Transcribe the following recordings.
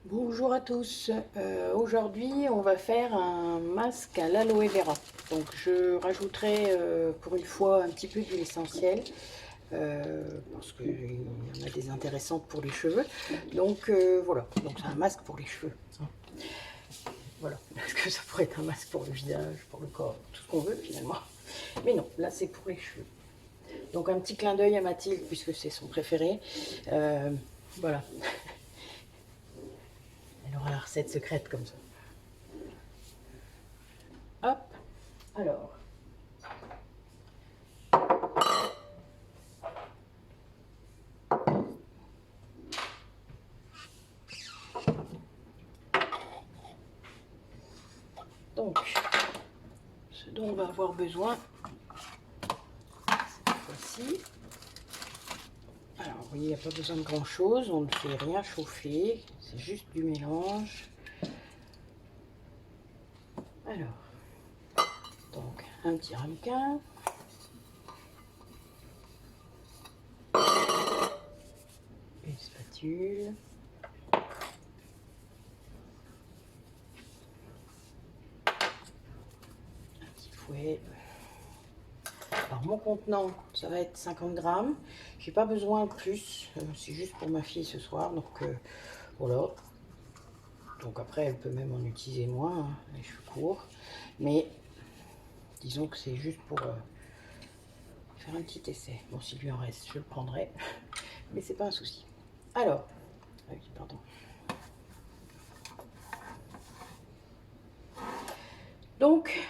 Bonjour à tous. Aujourd'hui on va faire un masque à l'aloe vera. Donc je rajouterai pour une fois un petit peu d'huile essentielle parce qu'il y en a des intéressantes pour les cheveux. Donc voilà, donc c'est un masque pour les cheveux. Voilà, parce que ça pourrait être un masque pour le visage, pour le corps, tout ce qu'on veut finalement. Mais non, là c'est pour les cheveux. Donc un petit clin d'œil à Mathilde puisque c'est son préféré. Voilà, elle aura la recette secrète comme ça. Hop, alors. Donc, ce dont on va avoir besoin cette fois-ci. Alors, vous voyez, il n'y a pas besoin de grand-chose. On ne fait rien chauffer. C'est juste du mélange. Alors, donc, un petit ramequin. Une spatule. Un petit fouet. Alors, mon contenant, ça va être 50 grammes. J'ai pas besoin de plus. C'est juste pour ma fille ce soir. Donc, voilà. Donc après, elle peut même en utiliser moins, hein, les cheveux courts. Mais disons que c'est juste pour faire un petit essai. Bon, s'il lui en reste, je le prendrai. Mais c'est pas un souci. Alors, ah oui, pardon. Donc,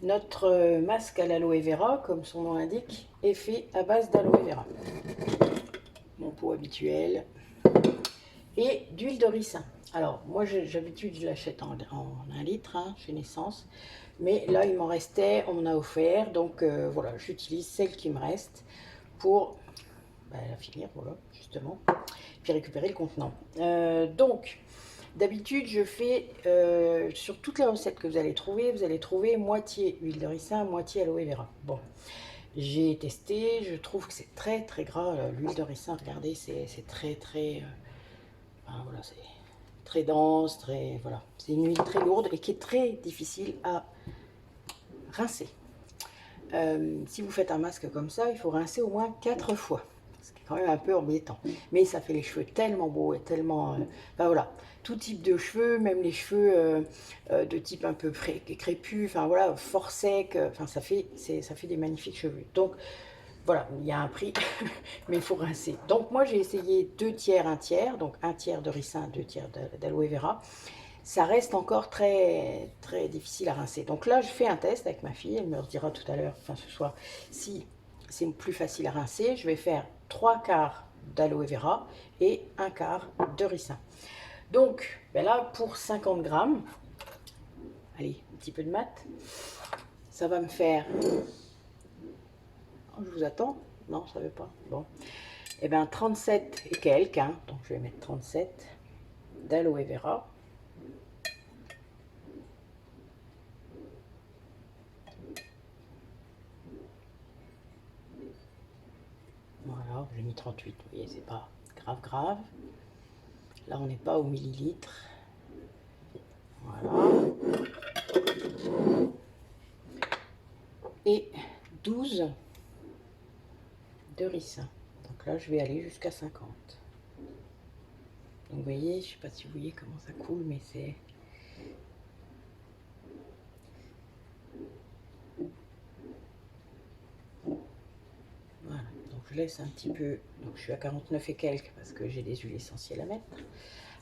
notre masque à l'aloe vera, comme son nom l'indique, est fait à base d'aloe vera. Mon pot habituel. Et d'huile de ricin. Alors, moi, d'habitude, je l'achète en 1 litre hein, chez Naissance. Mais là, il m'en restait, on m'en a offert. Donc, voilà, j'utilise celle qui me reste pour la finir, voilà, justement. Puis récupérer le contenant. Donc, d'habitude, je fais, sur toutes les recettes que vous allez trouver moitié huile de ricin, moitié aloe vera. Bon, j'ai testé, je trouve que c'est très très gras, l'huile de ricin, regardez, c'est très très... voilà, c'est très dense, très... Voilà, c'est une huile très lourde et qui est très difficile à rincer. Si vous faites un masque comme ça, il faut rincer au moins 4 fois. Ce qui est quand même un peu embêtant. Mais ça fait les cheveux tellement beaux et tellement... enfin voilà, tout type de cheveux, même les cheveux de type un peu crépus, enfin voilà, fort sec, enfin ça fait des magnifiques cheveux. Donc voilà, il y a un prix, mais il faut rincer. Donc moi j'ai essayé 2 tiers, 1 tiers, donc 1 tiers de ricin, 2 tiers d'aloe vera. Ça reste encore très, très difficile à rincer. Donc là, je fais un test avec ma fille. Elle me redira tout à l'heure, enfin ce soir, si c'est plus facile à rincer. Je vais faire 3 quarts d'aloe vera et 1 quart de ricin. Donc là, pour 50 grammes, allez, un petit peu de mat, ça va me faire... Oh, je vous attends. Non, ça ne veut pas. Bon. Eh bien, 37 et quelques. Hein. Donc, je vais mettre 37 d'aloe vera. Voilà, j'ai mis 38. Vous voyez, c'est pas grave, grave. Là, on n'est pas au millilitre. Voilà. Et 12 de ricin. Donc là, je vais aller jusqu'à 50. Donc vous voyez, je ne sais pas si vous voyez comment ça coule, mais c'est... Voilà, donc je laisse un petit peu... Donc je suis à 49 et quelques parce que j'ai des huiles essentielles à mettre.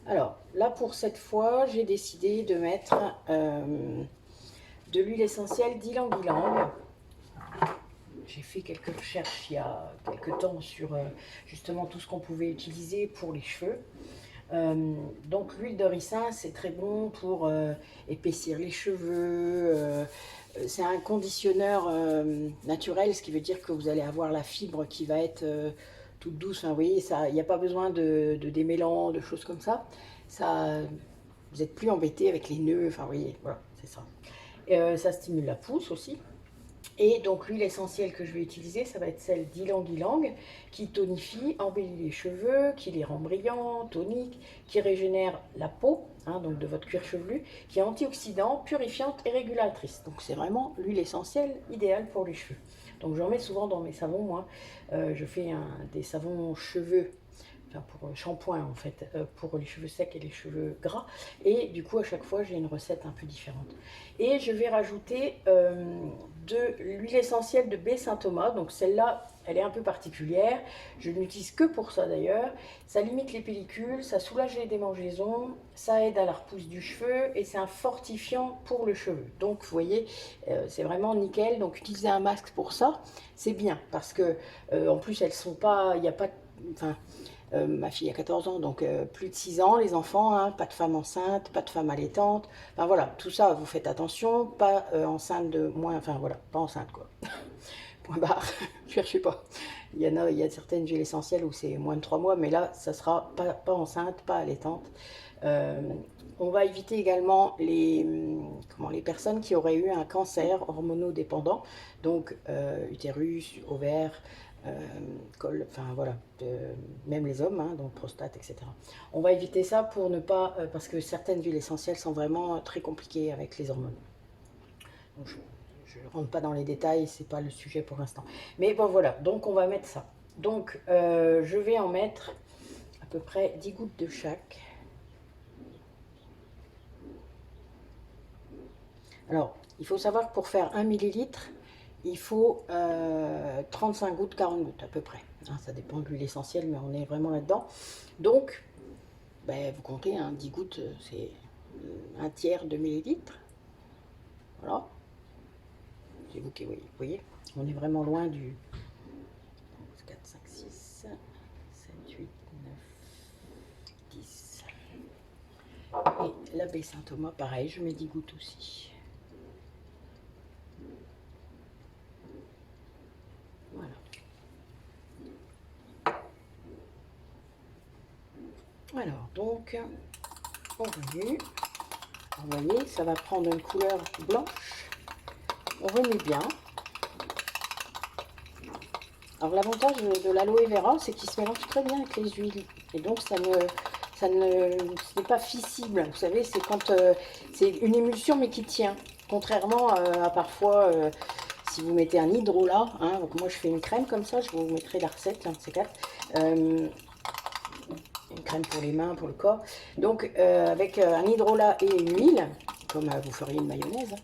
Alors, là pour cette fois, j'ai décidé de mettre de l'huile essentielle d'ylang-ylang. J'ai fait quelques recherches il y a quelques temps sur justement tout ce qu'on pouvait utiliser pour les cheveux. Donc l'huile de ricin, c'est très bon pour épaissir les cheveux. C'est un conditionneur naturel, ce qui veut dire que vous allez avoir la fibre qui va être toute douce. Enfin, vous voyez, il n'y a pas besoin de démêlants, de choses comme ça. Vous n'êtes plus embêté avec les nœuds. Enfin, vous voyez, voilà, c'est ça. Ça stimule la pousse aussi. Et donc l'huile essentielle que je vais utiliser, ça va être celle d'Ylang Ylang, qui tonifie, embellit les cheveux, qui les rend brillants, toniques, qui régénère la peau, hein, donc de votre cuir chevelu, qui est antioxydant, purifiante et régulatrice. Donc c'est vraiment l'huile essentielle idéale pour les cheveux. Donc j'en mets souvent dans mes savons, moi. Je fais des savons cheveux, enfin pour shampoing en fait, pour les cheveux secs et les cheveux gras. Et du coup, à chaque fois, j'ai une recette un peu différente. Et je vais rajouter de l'huile essentielle de baie Saint-Thomas. Donc celle-là, elle est un peu particulière. Je ne l'utilise que pour ça d'ailleurs. Ça limite les pellicules, ça soulage les démangeaisons, ça aide à la repousse du cheveu et c'est un fortifiant pour le cheveu. Donc vous voyez, c'est vraiment nickel. Donc utiliser un masque pour ça, c'est bien parce que en plus elles sont pas, il n'y a pas, enfin ma fille a 14 ans, donc plus de 6 ans, les enfants, hein, pas de femme enceinte, pas de femme allaitante. Enfin voilà, tout ça, vous faites attention, pas enceinte de moins, enfin voilà, pas enceinte quoi. Point barre, cherchez pas. Il y a certaines huiles essentielles où c'est moins de 3 mois, mais là, ça sera pas enceinte, pas allaitante. On va éviter également les personnes qui auraient eu un cancer hormonodépendant, donc utérus, ovaire, col, enfin voilà, même les hommes, hein, donc prostate, etc. On va éviter ça pour ne pas, parce que certaines huiles essentielles sont vraiment très compliquées avec les hormones. Donc, je ne rentre pas dans les détails, c'est pas le sujet pour l'instant. Mais bon voilà, donc on va mettre ça. Donc je vais en mettre à peu près 10 gouttes de chaque. Alors, il faut savoir que pour faire 1 millilitre, il faut 35 gouttes, 40 gouttes à peu près. Hein, ça dépend de l'huile essentielle, mais on est vraiment là-dedans. Donc, ben, vous comptez, hein, 10 gouttes, c'est un tiers de millilitre. Voilà. C'est vous qui voyez. On est vraiment loin du 4, 5, 6, 7, 8, 9, 10. Et la baie Saint-Thomas, pareil, je mets 10 gouttes aussi. Voilà. Alors, donc, on remue. Vous voyez, ça va prendre une couleur blanche. On remue bien. Alors, l'avantage de l'aloe vera, c'est qu'il se mélange très bien avec les huiles. Et donc, ce n'est pas fissible. Vous savez, c'est quand c'est une émulsion, mais qui tient. Contrairement à parfois, si vous mettez un hydrolat, hein, donc moi je fais une crème comme ça, je vous mettrai la recette, l'un de ces quatre. Une crème pour les mains, pour le corps. Donc avec un hydrolat et une huile, comme vous feriez une mayonnaise,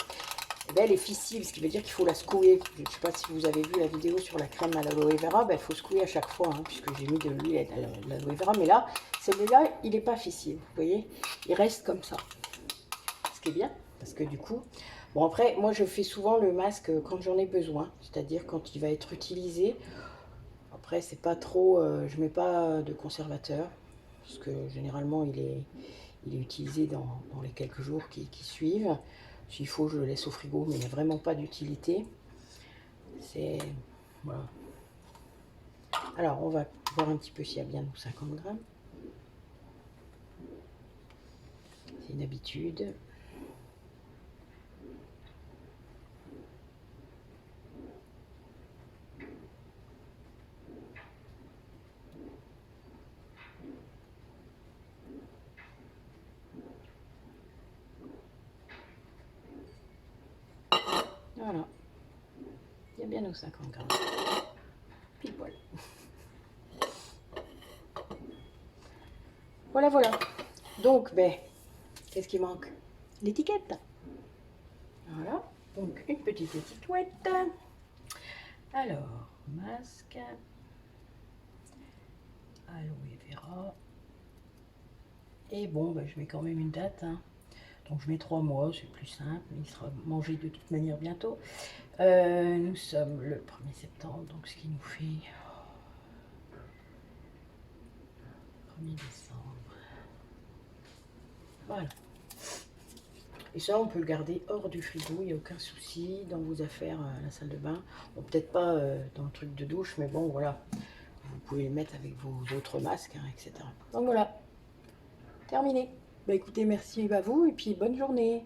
eh ben, elle est fissible, ce qui veut dire qu'il faut la secouer. Je ne sais pas si vous avez vu la vidéo sur la crème à l'aloe vera, ben, il faut secouer à chaque fois, hein, puisque j'ai mis de l'huile à l'aloe vera. Mais là, celui-là, il n'est pas fissible, vous voyez, il reste comme ça. Ce qui est bien, parce que du coup, bon après, moi je fais souvent le masque quand j'en ai besoin, c'est-à-dire quand il va être utilisé. Après, c'est pas trop, je mets pas de conservateur, parce que généralement il est utilisé dans les quelques jours qui suivent. S'il faut, je le laisse au frigo, mais il n'y a vraiment pas d'utilité. C'est... Voilà. Alors, on va voir un petit peu s'il y a bien nos 50 grammes. C'est une habitude. Voilà. Il y a bien nos 50 grammes. Pile poil. Voilà, voilà. Donc, ben, qu'est-ce qui manque? L'étiquette. Voilà. Donc, une petite étiquette. Alors, masque. Aloe vera. Et bon, ben, je mets quand même une date. Hein. Donc, je mets 3 mois, c'est plus simple. Mais il sera mangé de toute manière bientôt. Nous sommes le 1er septembre, donc ce qui nous fait 1er décembre. Voilà. Et ça, on peut le garder hors du frigo, il n'y a aucun souci dans vos affaires à la salle de bain. Bon, peut-être pas dans le truc de douche, mais bon, voilà. Vous pouvez le mettre avec vos autres masques, hein, etc. Donc voilà, terminé. Bah écoutez, merci à vous et puis bonne journée.